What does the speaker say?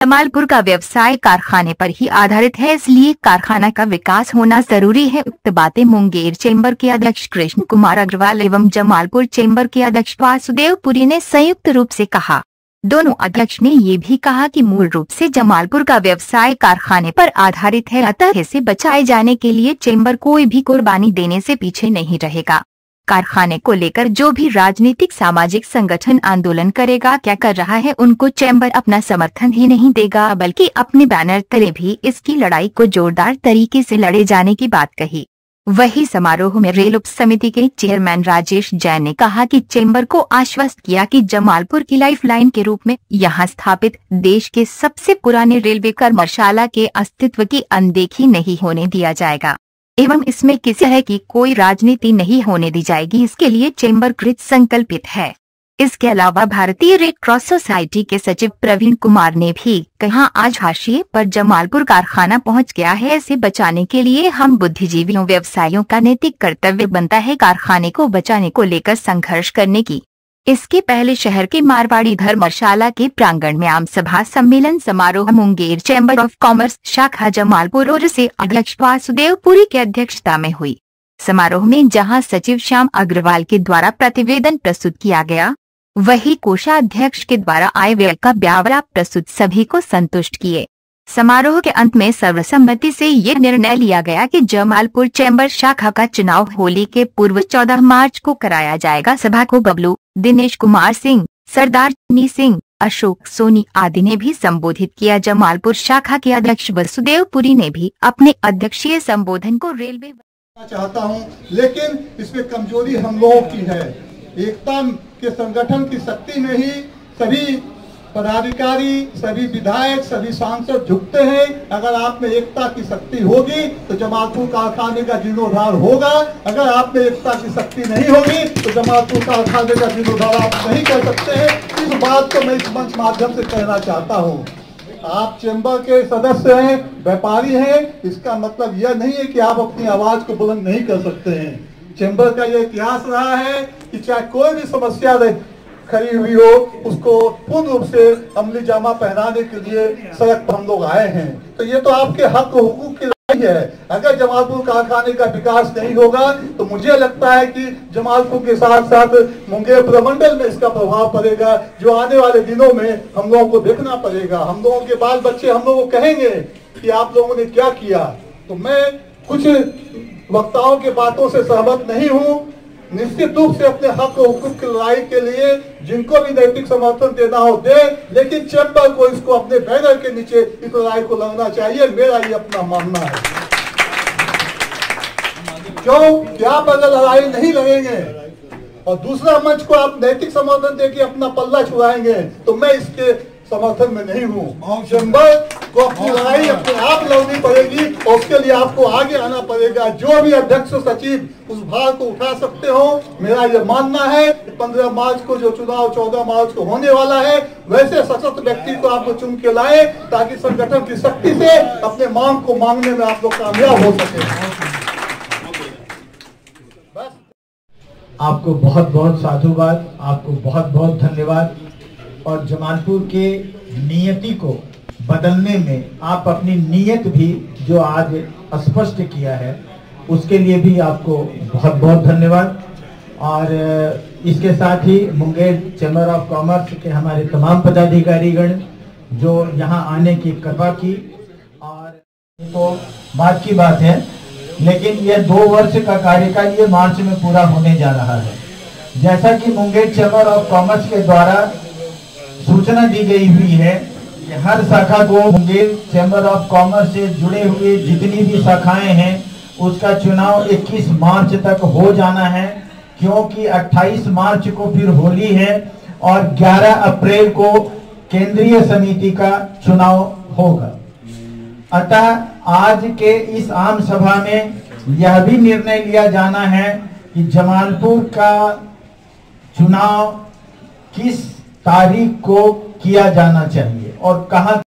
जमालपुर का व्यवसाय कारखाने पर ही आधारित है, इसलिए कारखाना का विकास होना जरूरी है। उक्त बातें मुंगेर चेंबर के अध्यक्ष कृष्ण कुमार अग्रवाल एवं जमालपुर चेंबर के अध्यक्ष वासुदेव पुरी ने संयुक्त रूप से कहा। दोनों अध्यक्ष ने ये भी कहा कि मूल रूप से जमालपुर का व्यवसाय कारखाने पर आधारित है, अतः इसे बचाए जाने के लिए चेंबर कोई भी कुर्बानी देने से पीछे नहीं रहेगा। कारखाने को लेकर जो भी राजनीतिक सामाजिक संगठन आंदोलन करेगा, क्या कर रहा है, उनको चैम्बर अपना समर्थन ही नहीं देगा, बल्कि अपने बैनर तले भी इसकी लड़ाई को जोरदार तरीके से लड़े जाने की बात कही। वही समारोह में रेल उप समिति के चेयरमैन राजेश जैन ने कहा कि चैम्बर को आश्वस्त किया कि जमालपुर की लाइफलाइन के रूप में यहां स्थापित देश के सबसे पुराने रेलवे कर्मशाला के अस्तित्व की अनदेखी नहीं होने दिया जाएगा एवं इसमें किसी तरह की कोई राजनीति नहीं होने दी जाएगी। इसके लिए चैम्बर कृत संकल्पित है। इसके अलावा भारतीय रेड क्रॉस सोसाइटी के सचिव प्रवीण कुमार ने भी कहा, आज हाशिए पर जमालपुर कारखाना पहुंच गया है, इसे बचाने के लिए हम बुद्धिजीवियों व्यवसायियों का नैतिक कर्तव्य बनता है कारखाने को बचाने को लेकर संघर्ष करने की। इसके पहले शहर के मारवाड़ी धर्मशाला के प्रांगण में आम सभा सम्मेलन समारोह मुंगेर चैम्बर ऑफ कॉमर्स शाखा जमालपुर और से अध्यक्ष वासुदेव पुरी की अध्यक्षता में हुई। समारोह में जहां सचिव श्याम अग्रवाल के द्वारा प्रतिवेदन प्रस्तुत किया गया, वही कोषाध्यक्ष के द्वारा आय व्यय का ब्यौरा प्रस्तुत सभी को संतुष्ट किए। समारोह के अंत में सर्वसम्मति से ये निर्णय लिया गया कि जमालपुर चैम्बर शाखा का चुनाव होली के पूर्व 14 मार्च को कराया जाएगा। सभा को बबलू, दिनेश कुमार सिंह, सरदार चन्नी सिंह, अशोक सोनी आदि ने भी संबोधित किया। जमालपुर शाखा के अध्यक्ष वासुदेव पुरी ने भी अपने अध्यक्षीय संबोधन को रेलवे चाहता हूं, लेकिन इसमें कमजोरी हम लोगों की है। एकता के संगठन की शक्ति में ही सभी पदाधिकारी, सभी विधायक, सभी सांसद झुकते हैं। अगर आप में एकता की शक्ति होगी तो जमालपुर कारखाने का जीर्णोद्धार होगा। अगर आप में एकता की शक्ति नहीं होगी तो जमालपुर कारखाने का जीर्णोद्धार आप नहीं कर सकते हैं। इस बात को मैं इस मंच माध्यम से कहना चाहता हूँ। आप चैम्बर के सदस्य हैं, व्यापारी हैं, इसका मतलब यह नहीं है कि आप अपनी आवाज को बुलंद नहीं कर सकते हैं। चैम्बर का यह इतिहास रहा है कि चाहे कोई भी समस्या खड़ी हुई हो, उसको पूर्ण रूप से अमली जामा पहनाने के लिए सड़क पर हम लोग आए हैं। तो ये तो आपके हक और हुकूक की लड़ाई है। अगर जमालपुर कारखाने का विकास नहीं होगा तो मुझे लगता है कि जमालपुर के साथ साथ मुंगेर प्रमंडल में इसका प्रभाव पड़ेगा, जो आने वाले दिनों में हम लोगों को देखना पड़ेगा। हम लोगों के बाल बच्चे हम लोगों को कहेंगे कि आप लोगों ने क्या किया। तो मैं कुछ वक्ताओं के बातों से सहमत नहीं हूँ। निश्चित रूप से अपने हक और हुकूक की लड़ाई के लिए जिनको भी नैतिक समर्थन देना हो दे, लेकिन चैम्बर को इसको अपने बैनर के नीचे इस लड़ाई को लड़ना चाहिए। मेरा ये अपना मानना है। क्यों क्या आप अगर लड़ाई नहीं लड़ेंगे और दूसरा मंच को आप नैतिक समर्थन देके अपना पल्ला छुड़ाएंगे तो मैं इसके समर्थन में नहीं हूँ। चैम्बर को अपनी लड़ाई अपने आप लड़नी पड़ेगी और उसके लिए आपको आगे आना पड़ेगा। जो भी अध्यक्ष सचिव उस भार को उठा सकते हो। मेरा यह मानना है कि 15 मार्च को जो चुनाव 14 मार्च को होने वाला है, वैसे सशक्त व्यक्ति को आपको चुन के लाए ताकि संगठन की शक्ति से अपने मांग को मांगने में आप लोग कामयाब हो सके। आपको बहुत बहुत साधुवाद, आपको बहुत बहुत धन्यवाद। और जमालपुर के नियति को बदलने में आप अपनी नियत भी जो आज स्पष्ट किया है, उसके लिए भी आपको बहुत बहुत धन्यवाद। और इसके साथ ही मुंगेर चैम्बर ऑफ कॉमर्स के हमारे तमाम पदाधिकारीगण जो यहाँ आने की कृपा की। और तो बात की बात है, लेकिन यह 2 वर्ष का कार्यकाल ये मार्च में पूरा होने जा रहा है। जैसा कि मुंगेर चैम्बर ऑफ कॉमर्स के द्वारा सूचना दी गई हुई है कि हर शाखा को मुंगेर चैम्बर ऑफ कॉमर्स से जुड़े हुए जितनी भी शाखाएं हैं उसका चुनाव 21 मार्च तक हो जाना है, क्योंकि 28 मार्च को फिर होली है और 11 अप्रैल को केंद्रीय समिति का चुनाव होगा। अतः आज के इस आम सभा में यह भी निर्णय लिया जाना है कि जमालपुर का चुनाव किस तारीख को किया जाना चाहिए और कहां